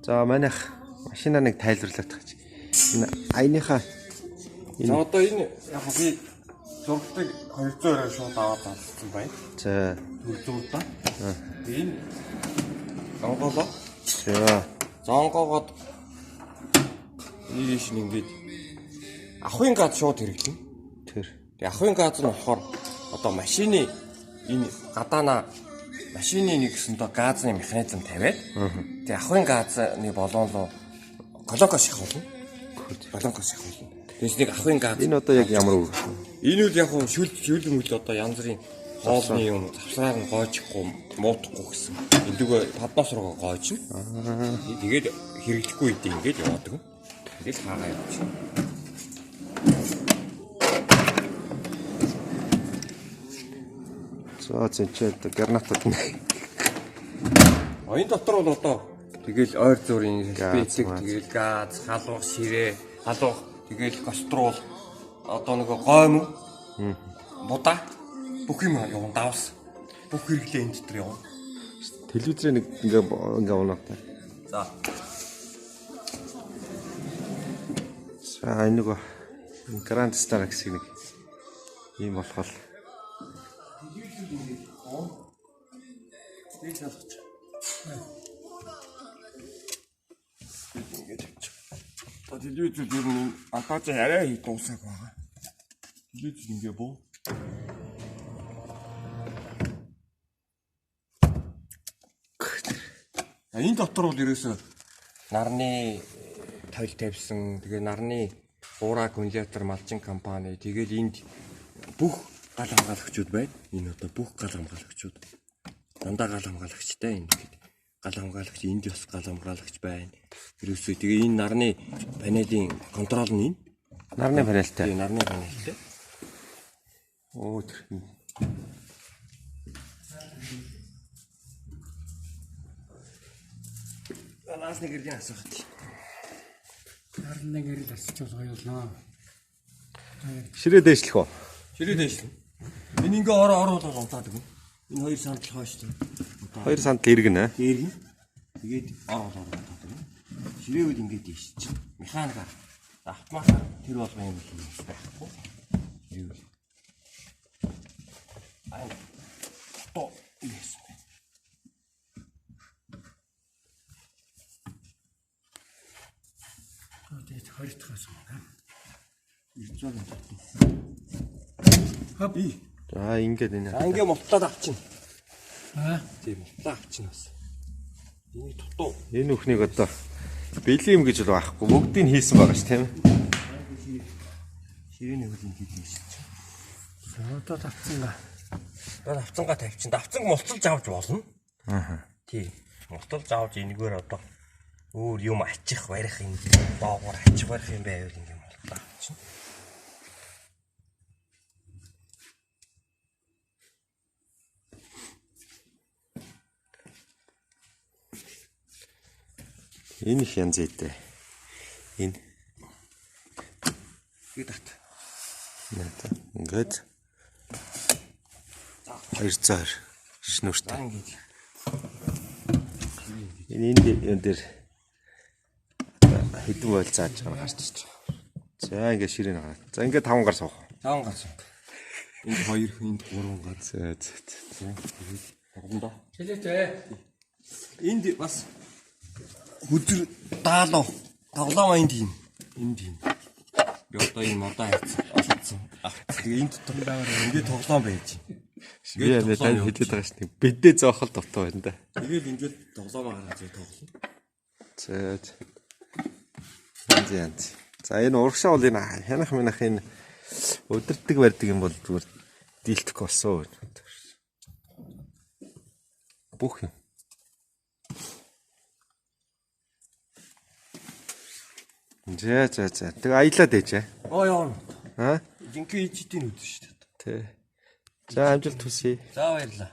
За манайх машина нэг тайлбарлаад гэж. Энэ аяныхаа За одоо энэ яг би зургатыг 200-аар шууд аваад авсан байна. за Зурдаа. Энэ онгоолоо. за Зонгоогоод нэг шин ингэж ахын газ шууд хэрэглэн. тэр Тэгээ ахын газ нь болохоор одоо машины энэ гадаана машины нэг гэсэндээ газны механизм тавиад тэгээ ахын газны болоолоо колокос шахуулна. Колокос шахуулна. Тэгээс нэг ахын газ энэ одоо яг ямар үг? энэ үл яг шүл мөл одоо янз бүрийн хоолны юм завсраар нь гойчихгүй муудахгүй гэсэн. Эндүгэ паднос руу гойчихно. Тэгээд хэрэглэхгүй үедээ ингэж яваадаг. Тэгээд хаагаа явчих. За зэнчээд гернатод нэ. Энэ дотор бол одоо тэгэл ойр зүрийн специк тэгэл газ, халуух ширээ, халуух тэгэл кострол одоо нэг гойм будаа бүх юм явна давс. Бүх хэрэглээ энэ дотор явна. Телевизээр нэг ингээ унаад. За. За энэ нөгөө Grand Star гэсэн нэг ийм болох. Нэг салгач. Ингэж авчих. Одоо телевизээр ер нь антаач арай дуусах байгаа. Телевиз ингээ боо. Энэ дотор бол ерөөсөө нарны тойл тавьсан. Тэгээ нарны уура аккумулятор малчин компани. Тэгэл энд бүх гал хамгаалагчуд байна. Энэ одоо бүх гал хамгаалагчуд. Дандаа гал хамгаалагчтай энэ. Гал хамгаалагч энд бас гал хамгаалагч байна. Ерөөсөө тэгээ энэ нарны панелийн контрол нь энэ. Нарны панелтай. Тэгээ нарны панелтай. Оо тэр. Анаас нэг иргэн асуух. Харин нэг ирэл асууж болгоёлноо. Ширээ дэвшлэх үү? Ширээ дэвшлэн. Энэ ингээ оруулаад унтаад гэнэ. Энэ хоёр сандал хойш тийм. Хоёр сандал иргэнэ. Иргэн. Тэгээд оруулаад унтаад гэнэ. Ширээ үл ингээ дэвшиж. Механикаар автоматар тэр болгоо юм байхгүй. Ширээ үл. Ай. То yes. Тэгээд хоёр дахь асуух. Ирцүүл юм. Хап. За ингээд энэ. За ингээ мултлаад авчихна. Тийм мултлаа авчихна бас. Энийг дутуу. Энэ үхнийг одоо бэлэм гэж бол байхгүй. Бүгдийг нь хийсэн байгаа ш тийм ээ. Ширээний хөлийг хийдэж шиж. Одоо тавцсангаа. Одоо авцангаа тавьчихсан. Авцанг мулталж авч болно. Аа. Тий. Мулталж авч энэгээр одоо өөр юм ачих барих юм доогоор ачих барих юм байвал ингээ мулталж авчихна. Энэ их янз ийдээ. Энэ. Тэгээд ат. Ингээд. 200 шнүртэй. Энэ дээр хэдэн бойл зааж байгаа гарч ирж байгаа. За ингээд ширээ нэг. За ингээд 5 гар суух. 5 гар суух. Энд 2, энд 3 гар. За. Тэгээд гомдоо. Чилээтэй. Энд бас хүзэр даалуу тоглоом энд юм. Энд юм. Би одоо энэ модоо хайцсан. Тэгээ энд дотор ингээд тоглоом байж. Би яа тань хэлээд байгаа шүү дээ. Бидээ зоохол дутуу байна да. Тэгээд ингээд тоглоомоо гаргаж тоглоно. За. Янз. За энэ урагшаа бол энэ хянах минах энэ өдөртөг барьдаг юм бол зүгээр дийлтэх болсон. Бүх юм. За. Тэг аялаад ээжээ. Яа. Аа? Жинхэнэ ичдийн үдэн шүү дээ. Тэ. За амжилт хүсье. За баярлалаа.